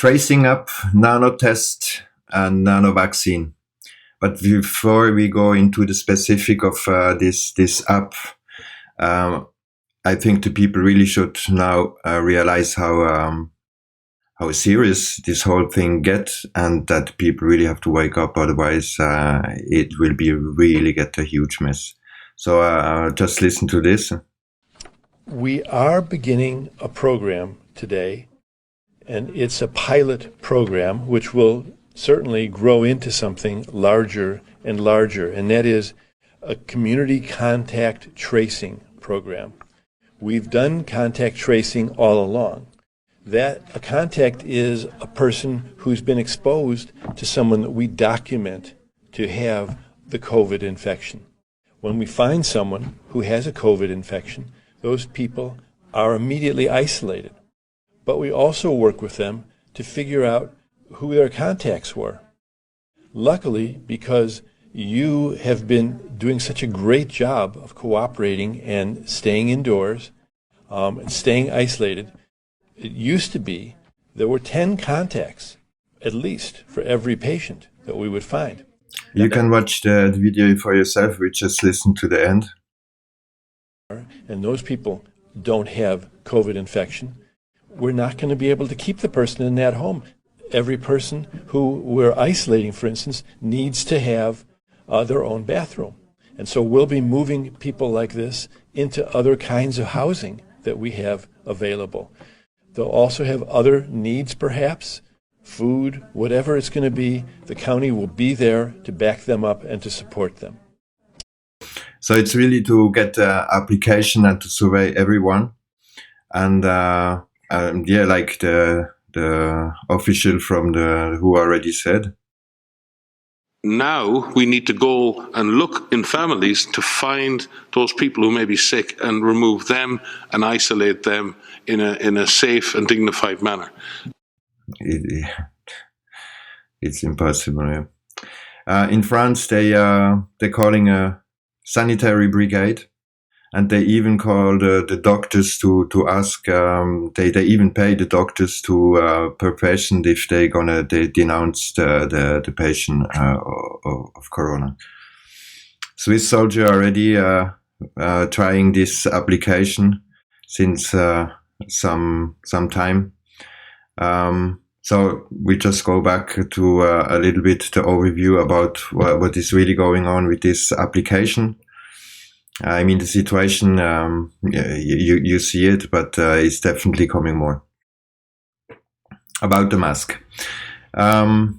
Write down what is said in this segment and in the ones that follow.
tracing app, Nano test, and Nano vaccine. But before we go into the specific of this app, I think the people really should now realize how serious this whole thing gets, and that people really have to wake up. Otherwise, it will be really get a huge mess. So just listen to this. We are beginning a program today, and it's a pilot program which will certainly grow into something larger and larger, and that is a community contact tracing program. We've done contact tracing all along. That a contact is a person who's been exposed to someone that we document to have the COVID infection. When we find someone who has a COVID infection, those people are immediately isolated. But we also work with them to figure out who their contacts were. Luckily, because you have been doing such a great job of cooperating and staying indoors, and staying isolated, it used to be there were 10 contacts, at least, for every patient that we would find. You can watch the video for yourself. We just listen to the end. And those people don't have COVID infection. We're not going to be able to keep the person in that home. Every person who we're isolating, for instance, needs to have their own bathroom. And so we'll be moving people like this into other kinds of housing that we have available. They'll also have other needs, perhaps, food, whatever it's going to be. The county will be there to back them up and to support them. So it's really to get the application and to survey everyone. And like the official from the WHO already said. Now we need to go and look in families to find those people who may be sick and remove them and isolate them in a safe and dignified manner. It's impossible. Yeah. In France, they're calling a sanitary brigade, and they even call the doctors to ask. They even pay the doctors to per patient if they denounce the patient of corona. Swiss soldier already trying this application since some time. So we just go back to a little bit the overview about what is really going on with this application. I mean, the situation, you see it, but it's definitely coming more. About the mask. Now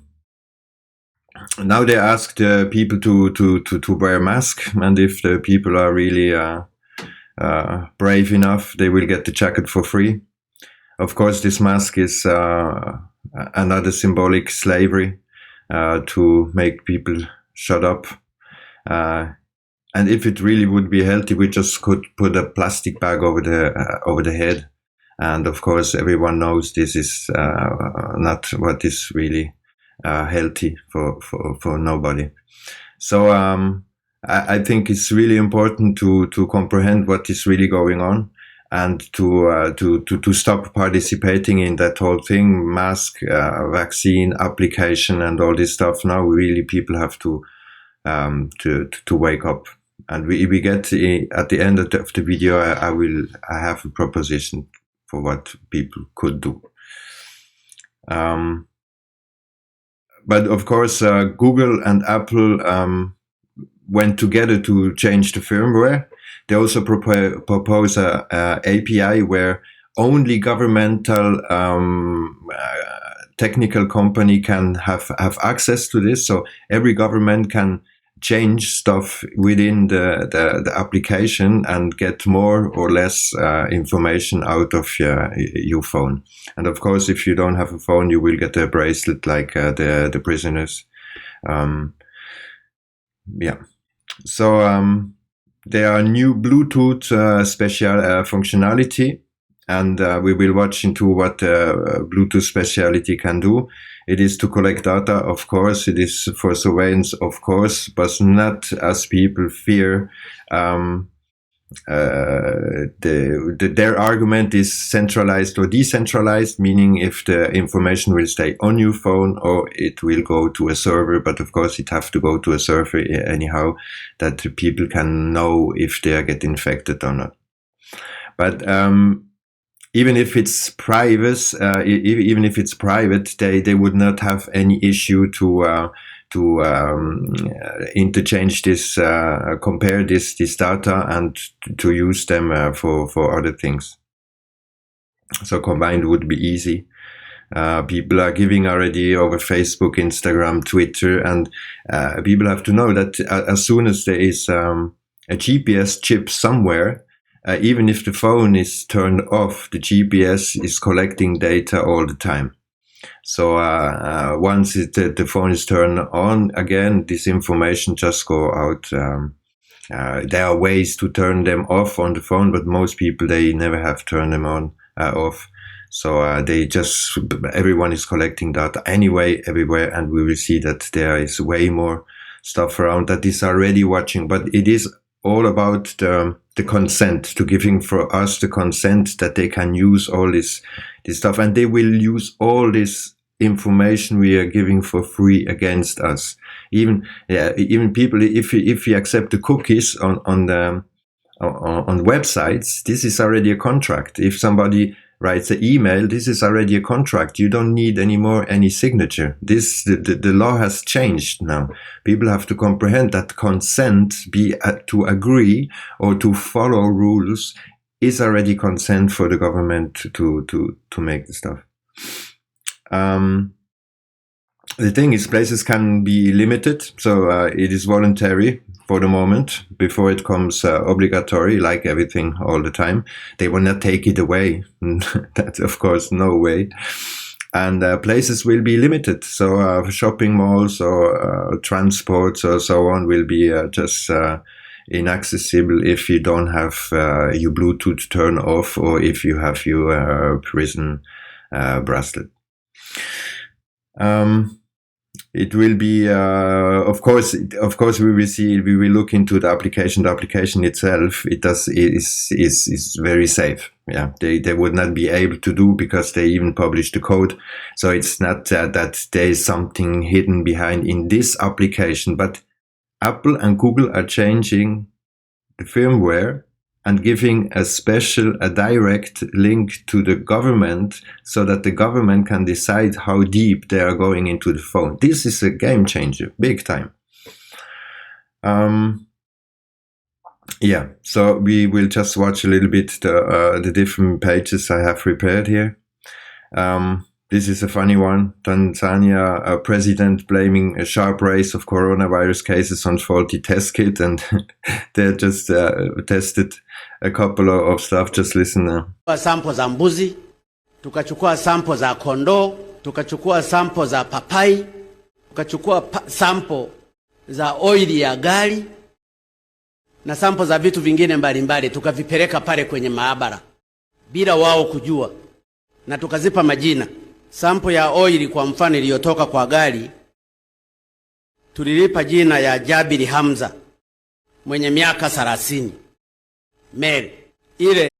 they ask the people to wear a mask, and if the people are really brave enough, they will get the jacket for free. Of course, this mask is another symbolic slavery to make people shut up. And if it really would be healthy, we just could put a plastic bag over the head. And of course, everyone knows this is not what is really healthy for nobody. So I think it's really important to comprehend what is really going on, and to stop participating in that whole thing, mask, vaccine application, and all this stuff. Now, really, people have to wake up. And we get at the end of the video, I have a proposition for what people could do. But of course, Google and Apple went together to change the firmware. They also propose a API where only governmental technical company can have access to this. So every government can change stuff within the application and get more or less information out of your phone. And of course, if you don't have a phone, you will get a bracelet like the prisoners. So there are new Bluetooth special functionality, and we will watch into what Bluetooth speciality can do. It is to collect data, of course. It is for surveillance, of course, but not as people fear. their argument is centralized or decentralized, meaning if the information will stay on your phone or it will go to a server, but of course it have to go to a server anyhow, that people can know if they get infected or not. But even if it's private, they would not have any issue to interchange this, compare this data and to use them for other things. So combined would be easy. People are giving already over Facebook, Instagram, Twitter, and people have to know that as soon as there is a GPS chip somewhere, even if the phone is turned off, the GPS is collecting data all the time. So once the phone is turned on again, this information just go out. There are ways to turn them off on the phone, but most people, they never have turned them on off. So everyone is collecting data anyway everywhere, and we will see that there is way more stuff around that is already watching. But it is all about the consent, to giving for us the consent that they can use all this stuff, and they will use all this information we are giving for free against us. Even people, if you accept the cookies on websites, this is already a contract. If somebody writes an email, this is already a contract. You don't need anymore any signature. The law has changed now. People have to comprehend that consent, to agree or to follow rules, is already consent for the government to make the stuff. The thing is, places can be limited, so it is voluntary for the moment before it comes obligatory, like everything all the time. They will not take it away. That's of course no way. And places will be limited. So shopping malls or transports or so on will be just inaccessible if you don't have your Bluetooth turn off, or if you have your prison bracelet. It will be, of course, we will look into the application. The application itself, is very safe. Yeah, they would not be able to do, because they even published the code. So it's not that there is something hidden behind in this application, but Apple and Google are changing the firmware and giving a direct link to the government, so that the government can decide how deep they are going into the phone. This is a game changer, big time. Yeah, so we will just watch a little bit the different pages I have prepared here. This is a funny one. Tanzania president blaming a sharp rise of coronavirus cases on faulty test kit, and they just tested a couple of stuff. Just listen now. Sample za mbuzi, tukachukua sample za kondoo, tukachukua sample za papai, tukachukua sample za oili ya gari na sample za vitu vingine mbalimbali, tukavipeleka pale kwenye maabara bila wao kujua, na tukazipa majina. Sample ya oili kwa mfano iliyotoka kwa gari tulilipa jina ya Jabiri Hamza, mwenye miaka 30, male. Ile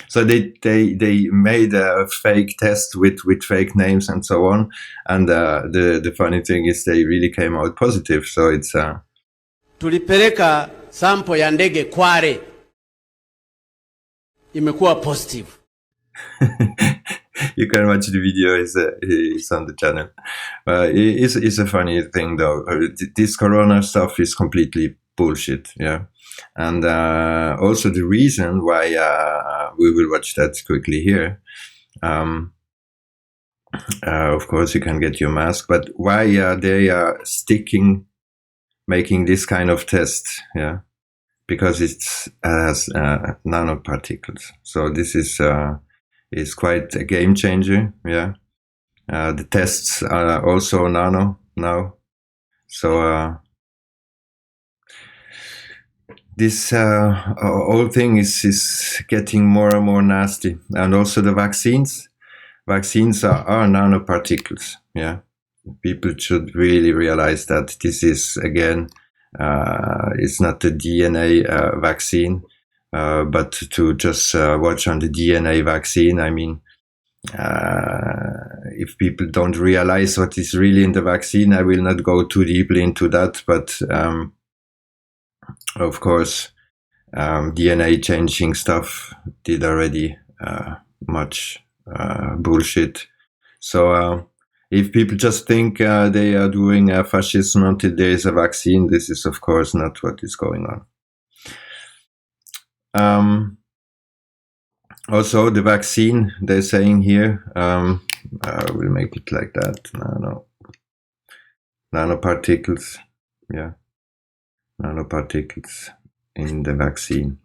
So they made a fake test with fake names and so on, and the funny thing is they really came out positive. So it's tulipeleka sample ya ndege Kware, imekuwa positive. You can watch the video, it's on the channel. It's a funny thing though. This corona stuff is completely bullshit, yeah. And also the reason why we will watch that quickly here. Of course you can get your mask, but why they are making this kind of test, yeah? Because it has nanoparticles. So this is quite a game changer, yeah. The tests are also nano now. So this whole thing is getting more and more nasty. And also the vaccines are nanoparticles, yeah. People should really realize that this is, again, it's not the DNA vaccine. but to just watch on the DNA vaccine, I mean, if people don't realize what is really in the vaccine, I will not go too deeply into that, but of course, DNA changing stuff did already much bullshit. So if people just think they are doing fascism until there is a vaccine, this is of course not what is going on. Also, the vaccine, they're saying here, we'll make it like that, nanoparticles, yeah, nanoparticles in the vaccine.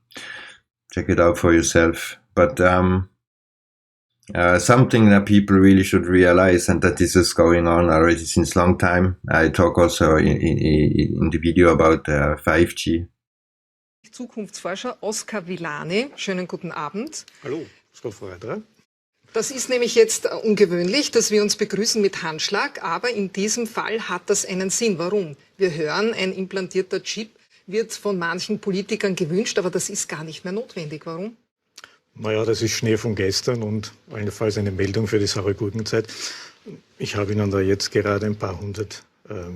Check it out for yourself. But something that people really should realize, and that this is going on already since long time. I talk also in the video about 5G. Zukunftsforscher Oskar Villani. Schönen guten Abend. Hallo, Frau Freudra. Das ist nämlich jetzt ungewöhnlich, dass wir uns begrüßen mit Handschlag, aber in diesem Fall hat das einen Sinn. Warum? Wir hören, ein implantierter Chip wird von manchen Politikern gewünscht, aber das ist gar nicht mehr notwendig. Warum? Naja, das ist Schnee von gestern und allenfalls eine Meldung für die saure Gurkenzeit. Ich habe Ihnen da jetzt gerade ein paar hundert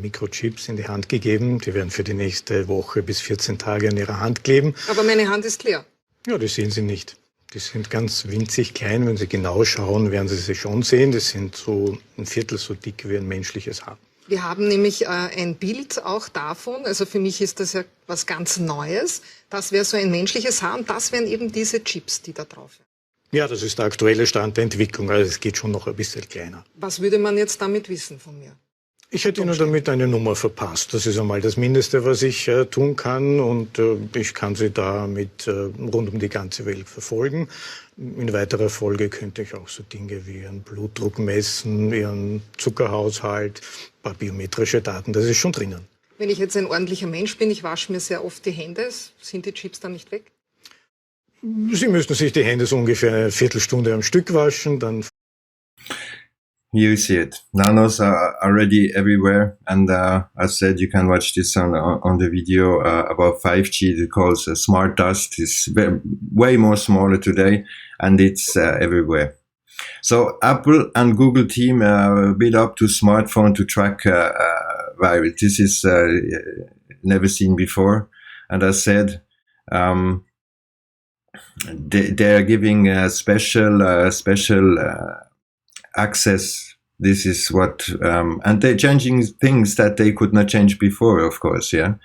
Mikrochips in die Hand gegeben. Die werden für die nächste Woche bis 14 Tage an Ihrer Hand kleben. Aber meine Hand ist leer. Ja, das sehen Sie nicht. Die sind ganz winzig klein. Wenn Sie genau schauen, werden Sie sie schon sehen. Die sind so ein Viertel so dick wie ein menschliches Haar. Wir haben nämlich ein Bild auch davon. Also für mich ist das ja was ganz Neues. Das wäre so ein menschliches Haar und das wären eben diese Chips, die da drauf sind. Ja, das ist der aktuelle Stand der Entwicklung. Also es geht schon noch ein bisschen kleiner. Was würde man jetzt damit wissen von mir? Ich hätte Ihnen damit eine Nummer verpasst. Das ist einmal das Mindeste, was ich tun kann. Und ich kann Sie damit rund um die ganze Welt verfolgen. In weiterer Folge könnte ich auch so Dinge wie Ihren Blutdruck messen, Ihren Zuckerhaushalt, ein paar biometrische Daten. Das ist schon drinnen. Wenn ich jetzt ein ordentlicher Mensch bin, ich wasche mir sehr oft die Hände, sind die Chips dann nicht weg? Sie müssten sich die Hände so ungefähr eine Viertelstunde am Stück waschen, dann... Here you see it. Nanos are already everywhere, and as said, you can watch this on the video about 5G. It calls smart dust. It's way more smaller today, and it's everywhere. So Apple and Google team build up to smartphone to track virus. This is never seen before, and as said, they are giving special access. This is what, and they're changing things that they could not change before, of course, yeah.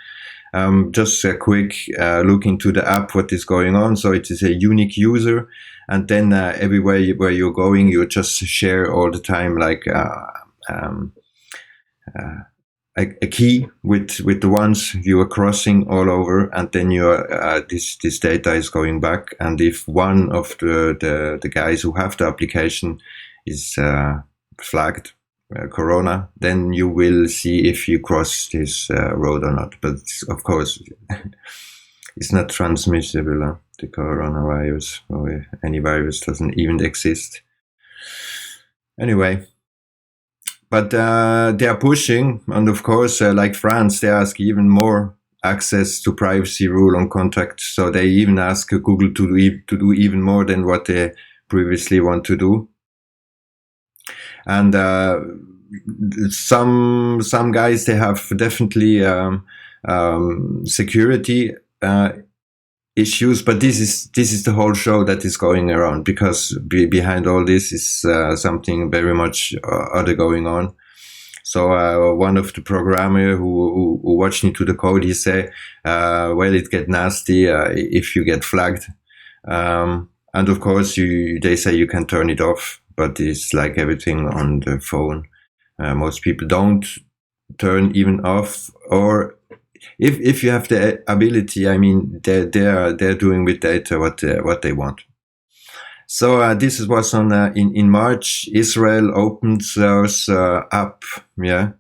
Just a quick look into the app, what is going on. So it is a unique user, and then everywhere where you're going, you just share all the time, like a key with the ones you are crossing all over, and then your this data is going back. And if one of the guys who have the application is flagged corona, then you will see if you cross this road or not. But of course, it's not transmissible. The coronavirus or any virus doesn't even exist. Anyway, but they are pushing, and of course, like France, they ask even more access to privacy rule on contact. So they even ask Google to do even more than what they previously want to do. And some guys, they have definitely security issues, but this is the whole show that is going around, because behind all this is something very much other going on. So one of the programmer who watched into the code, he say, well, it get nasty if you get flagged, and of course they say you can turn it off. But it's like everything on the phone. Most people don't turn even off, or if you have the ability, I mean, they're doing with data what they want. So this was on in March. Israel open source app, yeah,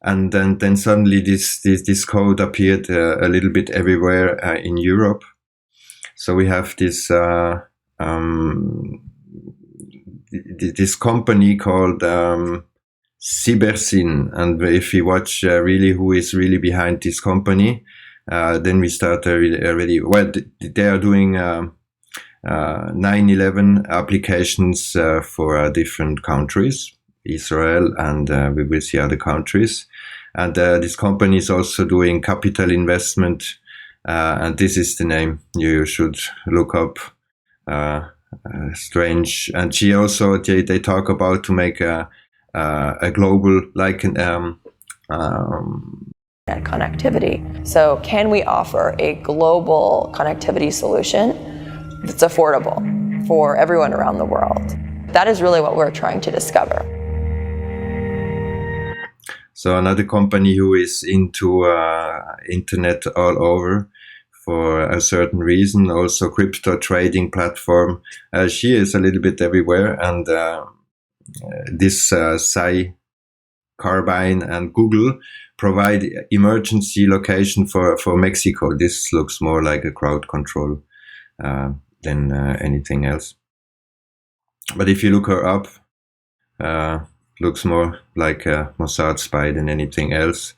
and then suddenly this code appeared a little bit everywhere in Europe. So we have this. This company called Cybersyn, and if you watch really who is really behind this company, then we start already. Well, they are doing 9/11 applications for different countries, Israel, and we will see other countries. And this company is also doing capital investment, and this is the name you should look up. Strange. And she also they talk about to make a global connectivity. So can we offer a global connectivity solution that's affordable for everyone around the world? That is really what we're trying to discover. So another company who is into internet all over for a certain reason, also crypto trading platform. She is a little bit everywhere, and this Carbine and Google provide emergency location for Mexico. This looks more like a crowd control than anything else. But if you look her up, looks more like a Mossad spy than anything else,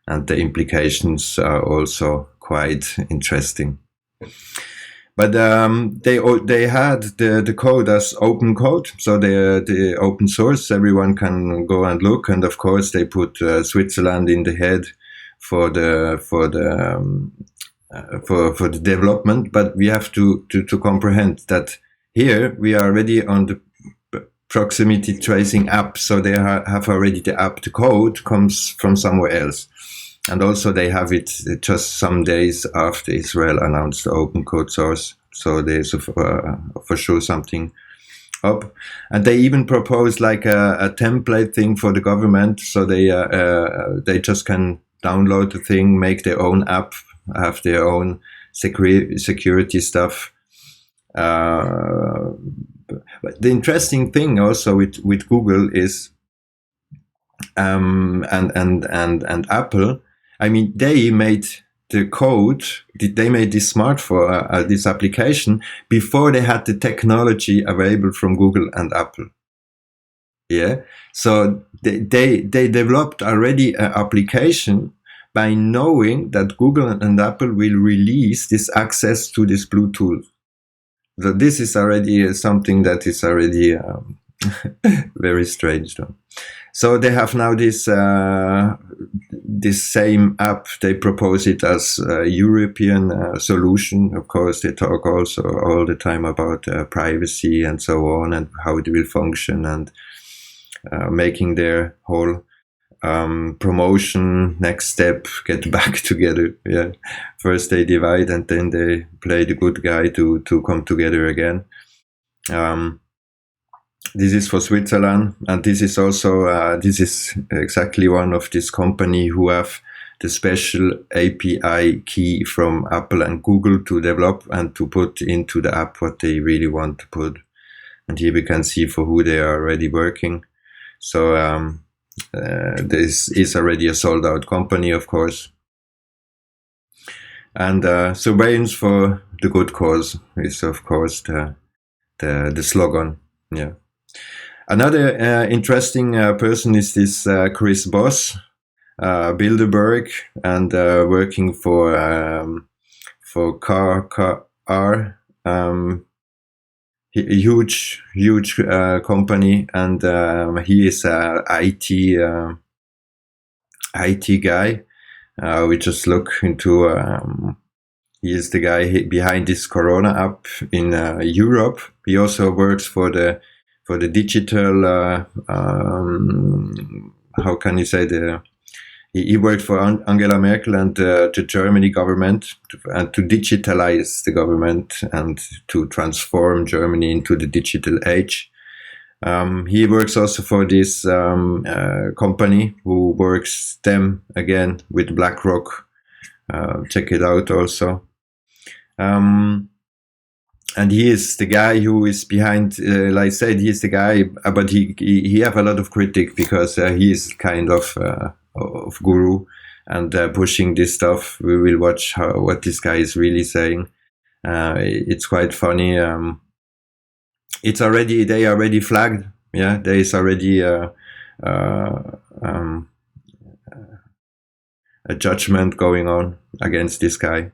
and the implications are also quite interesting. But they had the code as open code, so the open source, everyone can go and look. And of course, they put Switzerland in the head for the development. But we have to comprehend that here we are already on the proximity tracing app, so they have already the app. The code comes from somewhere else. And also they have it just some days after Israel announced the open code source. So there's for sure something up. And they even propose like a template thing for the government. So they just can download the thing, make their own app, have their own security stuff. But the interesting thing also with Google is and Apple, I mean, they made the code, they made this smart for this application before they had the technology available from Google and Apple. Yeah. So they developed already an application by knowing that Google and Apple will release this access to this Bluetooth. So this is already something that is already very strange though. So they have now this same app. They propose it as a European solution. Of course, they talk also all the time about privacy and so on, and how it will function, and making their whole promotion next step, get back together. Yeah, first they divide and then they play the good guy to come together again. This is for Switzerland, and this is also this is exactly one of this company who have the special API key from Apple and Google to develop and to put into the app what they really want to put. And here we can see for who they are already working. So this is already a sold out company, of course. And surveillance for the good cause is, of course, the slogan. Yeah. Another interesting person is this Chris Boss, Bilderberg, and working for car, a huge company, and he is a IT guy. We just look into. He is the guy behind this Corona app in Europe. He also works for the digital, how can you say, he worked for Angela Merkel and the Germany government and to digitalize the government and to transform Germany into the digital age. He works also for this company who works them again with BlackRock. Check it out also. And he is the guy who is behind, like I said, he is the guy, but he have a lot of critic because he is kind of guru and pushing this stuff. We will watch what this guy is really saying. It's quite funny. They already flagged. Yeah, there is already judgment going on against this guy.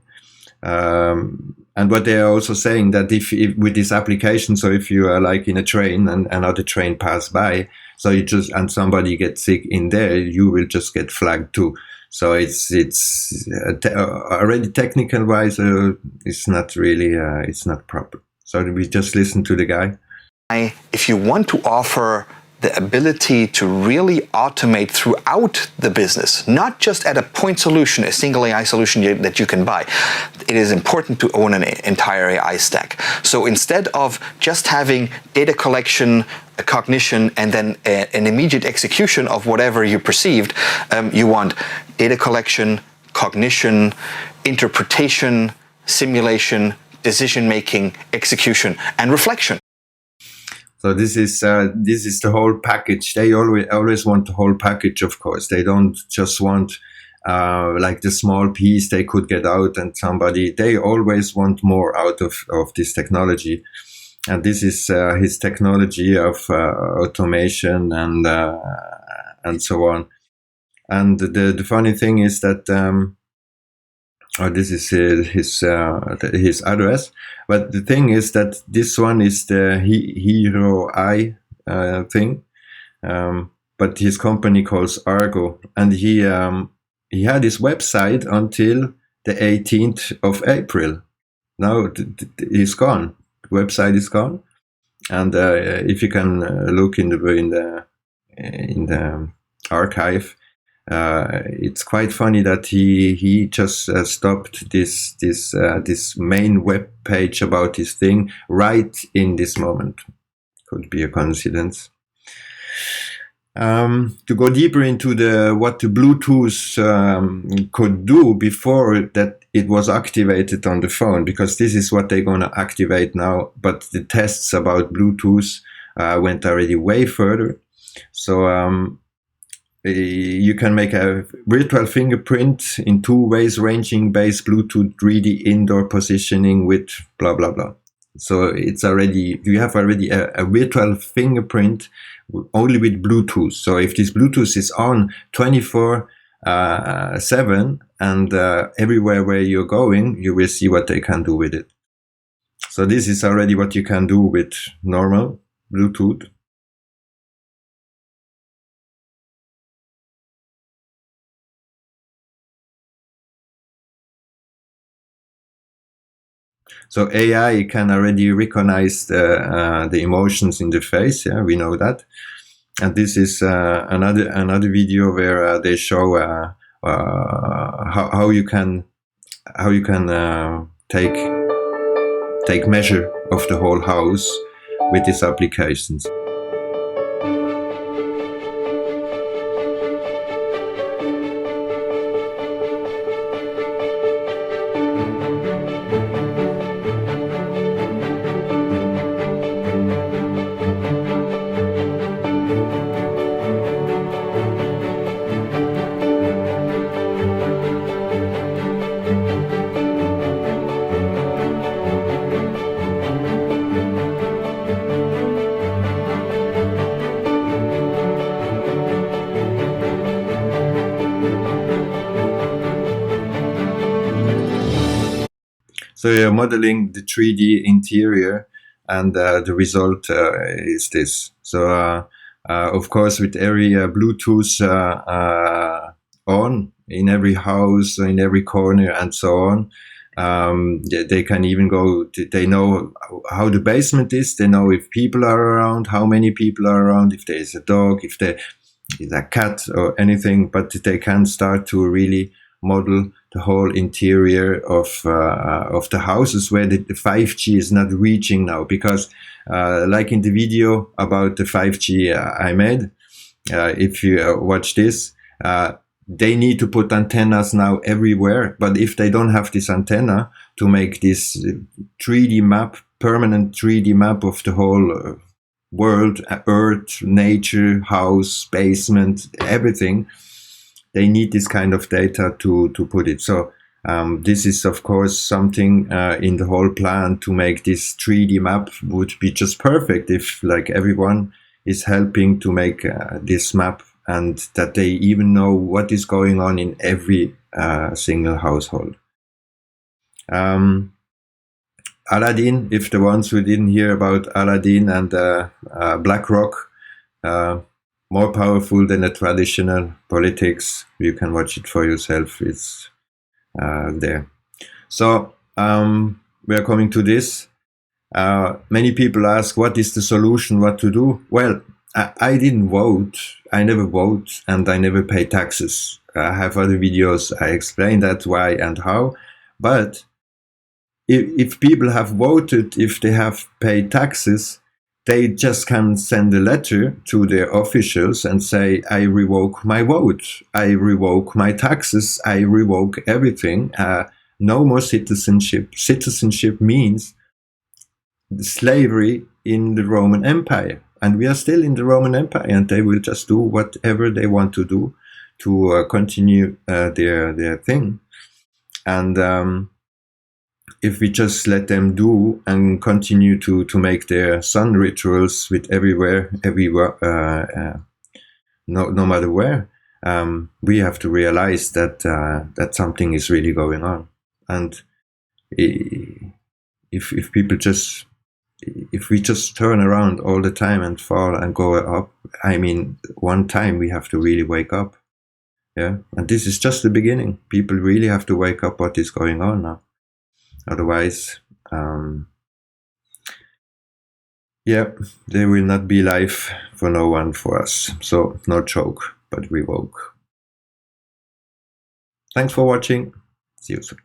And what they are also saying that if with this application, so if you are like in a train and another train pass by, so you just, and somebody gets sick in there, you will just get flagged too. So it's already technical wise, it's not really, it's not proper. So we just listen to the guy. If you want to offer the ability to really automate throughout the business, not just at a point solution, a single AI solution that you can buy. It is important to own an entire AI stack. So instead of just having data collection, cognition, and then an immediate execution of whatever you perceived, you want data collection, cognition, interpretation, simulation, decision-making, execution, and reflection. So this is the whole package. They always want the whole package, of course. They don't just want like the small piece they could get out and somebody. They always want more out of this technology, and this is his technology of automation and so on. And the funny thing is that this is his address. But the thing is that this one is the Hero I thing, but his company calls Argo, and he had his website until the 18th of April. Now he's gone. The website is gone, and if you can look in the archive. It's quite funny that he just stopped this main web page about his thing right in this moment. Could be a coincidence. To go deeper into what the Bluetooth could do before that it was activated on the phone, because this is what they're gonna activate now. But the tests about Bluetooth went already way further. So you can make a virtual fingerprint in 2 ways, ranging based Bluetooth 3D indoor positioning with blah, blah, blah. So it's already, you have already a virtual fingerprint only with Bluetooth. So if this Bluetooth is on 24/7 and everywhere where you're going, you will see what they can do with it. So this is already what you can do with normal Bluetooth. So AI can already recognize the emotions in the face. Yeah, we know that. And this is another video where they show how you can take measure of the whole house with these applications. So you're modeling the 3D interior, and the result is this. So of course, with every Bluetooth on in every house, in every corner, and so on, they can even go. They know how the basement is. They know if people are around, how many people are around, if there is a dog, if there is a cat or anything. But they can start to really model the whole interior of the houses where the 5G is not reaching now, because like in the video about the 5G I made, if you watch this, they need to put antennas now everywhere. But if they don't have this antenna to make this 3D map, permanent 3D map of the whole world, earth, nature, house, basement, everything, they need this kind of data to put it. So this is, of course, something in the whole plan to make this 3D map would be just perfect if like everyone is helping to make this map and that they even know what is going on in every single household. Aladdin, if the ones who didn't hear about Aladdin and BlackRock, more powerful than the traditional politics. You can watch it for yourself. It's there. So we are coming to this. Many people ask, what is the solution, what to do? Well, I didn't vote. I never vote, and I never pay taxes. I have other videos. I explain that why and how. But if people have voted, if they have paid taxes, they just can send a letter to their officials and say, I revoke my vote, I revoke my taxes, I revoke everything. No more citizenship. Citizenship means slavery in the Roman Empire. And we are still in the Roman Empire, and they will just do whatever they want to do to continue their thing. And if we just let them do and continue to make their sun rituals with everywhere, no matter where, we have to realize that that something is really going on. And if we just turn around all the time and fall and go up, I mean, one time we have to really wake up. Yeah, and this is just the beginning. People really have to wake up what is going on now. Otherwise, there will not be life for no one for us. So no choke, but revoke. Thanks for watching. See you soon.